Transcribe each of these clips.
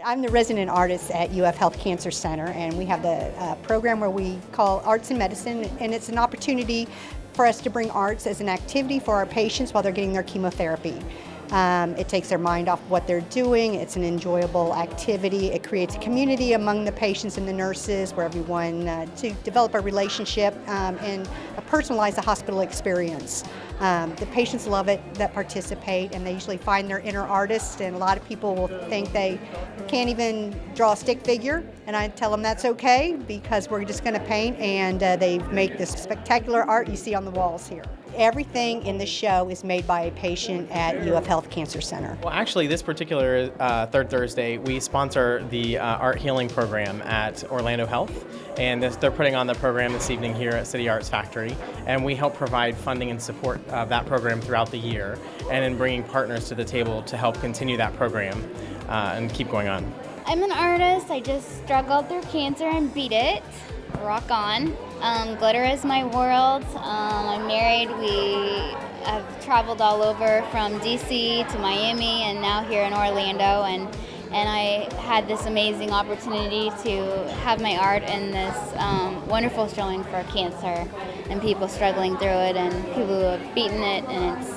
I'm the resident artist at UF Health Cancer Center, and we have the program where we call Arts in Medicine, and it's an opportunity for us to bring arts as an activity for our patients while they're getting their chemotherapy. It takes their mind off what they're doing. It's an enjoyable activity. It creates a community among the patients and the nurses where everyone to develop a relationship and personalize the hospital experience. The patients love it that participate, and they usually find their inner artist, and a lot of people will think they can't even draw a stick figure, and I tell them that's okay because we're just going to paint, and they make this spectacular art you see on the walls here. Everything in the show is made by a patient at UF Health Cancer Center. Well, actually, this particular third Thursday, we sponsor the art healing program at Orlando Health, and they're putting on the program this evening here at CityArts Factory, and we help provide funding and support of that program throughout the year, and in bringing partners to the table to help continue that program and keep going on. I'm an artist. I just struggled through cancer and beat it. Rock on. Glitter is my world. I'm married. We have traveled all over from DC to Miami and now here in Orlando, and I had this amazing opportunity to have my art in this wonderful showing for cancer and people struggling through it and people who have beaten it, and it's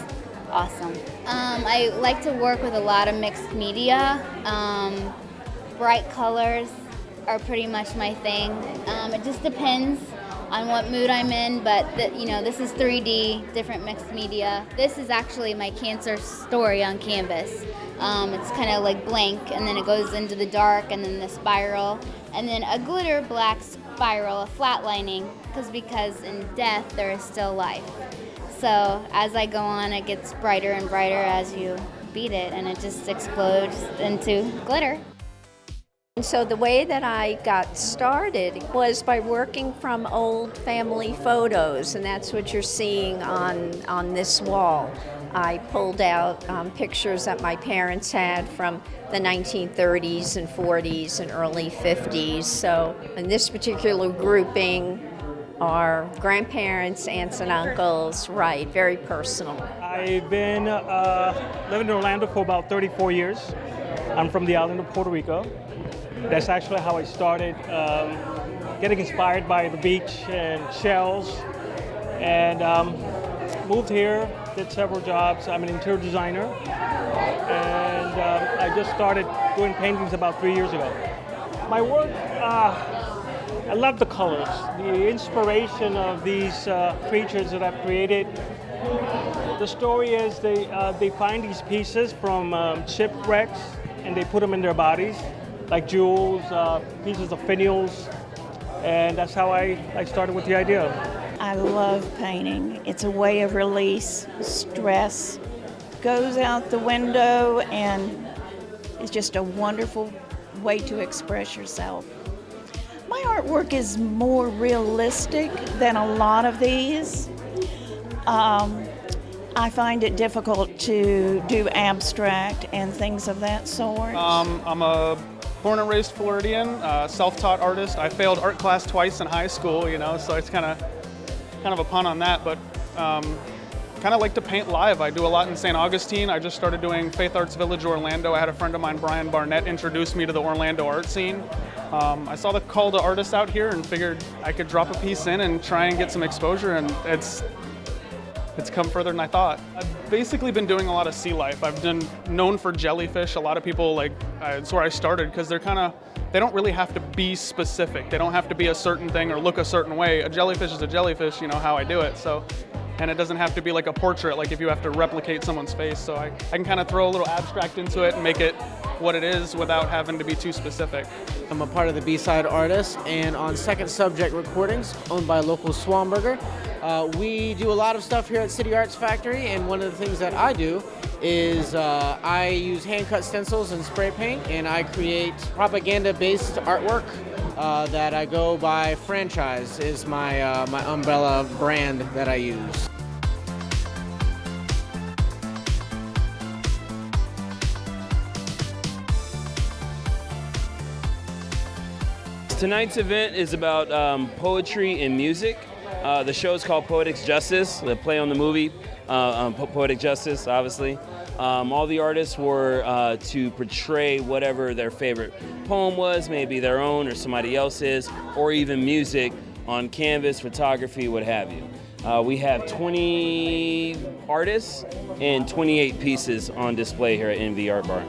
awesome. I like to work with a lot of mixed media. Bright colors are pretty much my thing. It just depends on what mood I'm in, but this is 3D, different mixed media. This is actually my cancer story on canvas. It's kind of like blank, and then it goes into the dark, and then the spiral, and then a glitter black spiral, a flat lining, because in death there is still life. So as I go on, it gets brighter and brighter as you beat it, and it just explodes into glitter. So the way that I got started was by working from old family photos, and that's what you're seeing on this wall. I pulled out pictures that my parents had from the 1930s and 40s and early 50s. So in this particular grouping are grandparents, aunts and uncles, right, very personal. I've been living in Orlando for about 34 years. I'm from the island of Puerto Rico. That's actually how I started getting inspired by the beach and shells, and moved here, did several jobs. I'm an interior designer, and I just started doing paintings about 3 years ago. My work, I love the colors, the inspiration of these creatures that I've created. The story is they find these pieces from shipwrecks and they put them in their bodies, like jewels, pieces of finials, and that's how I started with the idea. I love painting. It's a way of release, stress goes out the window, and it's just a wonderful way to express yourself. My artwork is more realistic than a lot of these. I find it difficult to do abstract and things of that sort. I'm a born and raised Floridian, self-taught artist. I failed art class twice in high school, so it's kind of a pun on that, but kind of like to paint live. I do a lot in St. Augustine. I just started doing Faith Arts Village Orlando. I had a friend of mine, Brian Barnett, introduce me to the Orlando art scene. I saw the call to artists out here and figured I could drop a piece in and try and get some exposure, and it's come further than I thought. I've basically been doing a lot of sea life. I've been known for jellyfish. A lot of people, it's where I started, because they don't really have to be specific. They don't have to be a certain thing or look a certain way. A jellyfish is a jellyfish, how I do it. So, and it doesn't have to be like a portrait, like if you have to replicate someone's face. So I can kind of throw a little abstract into it and make it what it is without having to be too specific. I'm a part of the B-Side Artists, and on Second Subject Recordings, owned by local Swanberger. We do a lot of stuff here at CityArts Factory, and one of the things that I do is I use hand-cut stencils and spray paint, and I create propaganda-based artwork that I go by. Franchise is my umbrella brand that I use. Tonight's event is about poetry and music. The show is called Poetics Justice, the play on the movie poetic justice, obviously. All the artists were to portray whatever their favorite poem was, maybe their own or somebody else's, or even music on canvas, photography, what have you. We have 20 artists and 28 pieces on display here at NV Art Bar.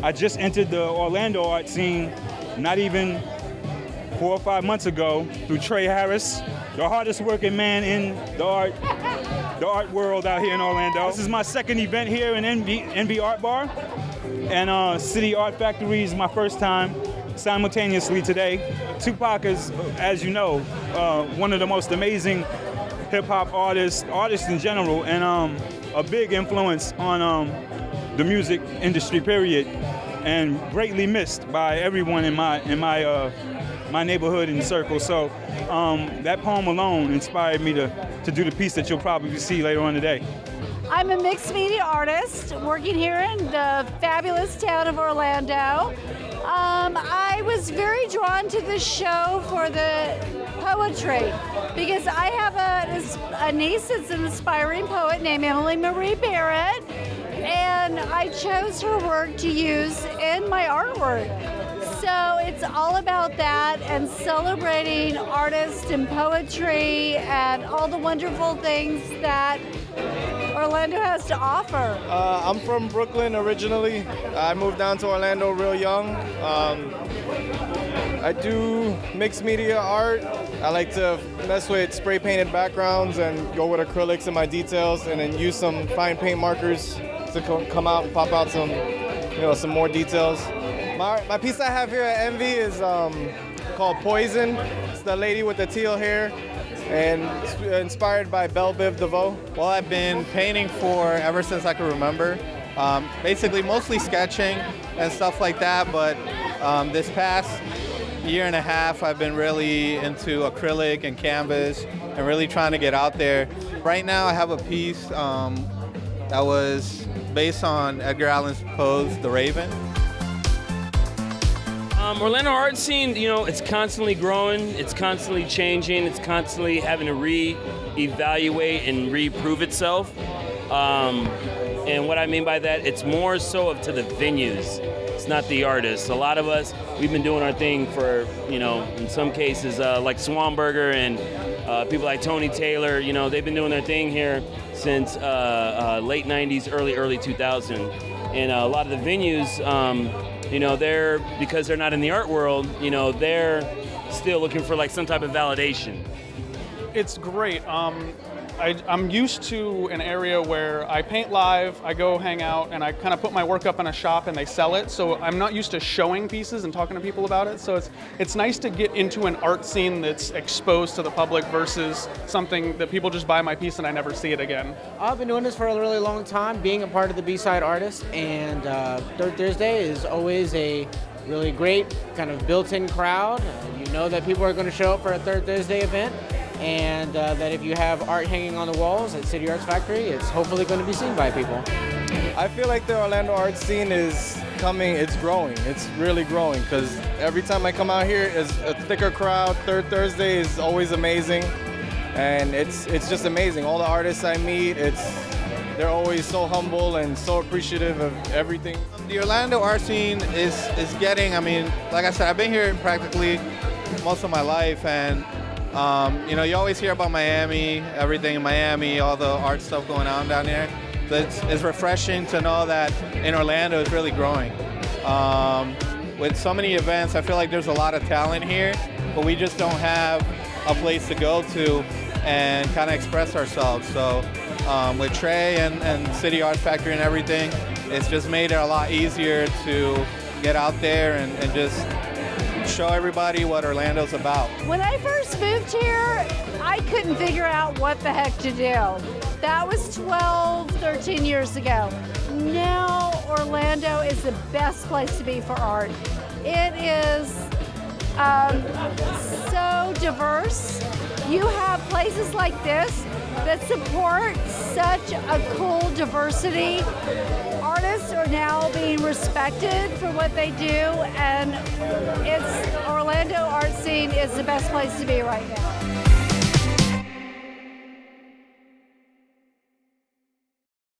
I just entered the Orlando art scene not even 4 or 5 months ago through Tre Harris, the hardest working man in the art world out here in Orlando. This is my second event here in NV Art Bar, and City Art Factory is my first time simultaneously today. Tupac is, as you know, one of the most amazing hip-hop artists in general, and a big influence on the music industry, period, and greatly missed by everyone in my neighborhood and circle. So that poem alone inspired me to do the piece that you'll probably see later on today. I'm a mixed media artist working here in the fabulous town of Orlando. I was very drawn to this show for the poetry because I have a niece that's an aspiring poet named Emily Marie Barrett, and I chose her work to use in my artwork. So it's all about that and celebrating artists and poetry and all the wonderful things that Orlando has to offer. I'm from Brooklyn originally. I moved down to Orlando real young. I do mixed media art. I like to mess with spray painted backgrounds and go with acrylics in my details, and then use some fine paint markers to come out and pop out some more details. My piece I have here at Envy is called Poison. It's the lady with the teal hair, and it's inspired by Belle Biv DeVoe. Well, I've been painting ever since I can remember. Basically, mostly sketching and stuff like that, but this past year and a half, I've been really into acrylic and canvas and really trying to get out there. Right now, I have a piece that was based on Edgar Allan Poe's The Raven. Orlando art scene, it's constantly growing, it's constantly changing, it's constantly having to re-evaluate and re-prove itself. And what I mean by that, it's more so up to the venues. It's not the artists. A lot of us, we've been doing our thing for, in some cases, like Swanberger and people like Tony Taylor, they've been doing their thing here since late 90s, early 2000. And a lot of the venues, because they're not in the art world, they're still looking for like some type of validation. It's great. I'm used to an area where I paint live, I go hang out, and I kind of put my work up in a shop and they sell it. So I'm not used to showing pieces and talking to people about it. So it's nice to get into an art scene that's exposed to the public versus something that people just buy my piece and I never see it again. I've been doing this for a really long time, being a part of the B-Side Artists, and Third Thursday is always a really great kind of built-in crowd. You know that people are going to show up for a Third Thursday event, and that if you have art hanging on the walls at City Arts Factory, it's hopefully going to be seen by people. I feel like the Orlando art scene is coming, it's growing. It's really growing because every time I come out here, it's a thicker crowd. Third Thursday is always amazing, and it's just amazing. All the artists I meet, they're always so humble and so appreciative of everything. The Orlando art scene is getting, like I said, I've been here practically most of my life, and you always hear about Miami, everything in Miami, all the art stuff going on down there. So it's refreshing to know that in Orlando it's really growing. With so many events, I feel like there's a lot of talent here, but we just don't have a place to go to and kind of express ourselves. So with Tre and City Arts Factory and everything, it's just made it a lot easier to get out there and just show everybody what Orlando's about. When I first moved here, I couldn't figure out what the heck to do. That was 12, 13 years ago. Now Orlando is the best place to be for art. It is so diverse. You have places like this that support such a cool diversity. Artists are now being respected for what they do, and Orlando art scene is the best place to be right now.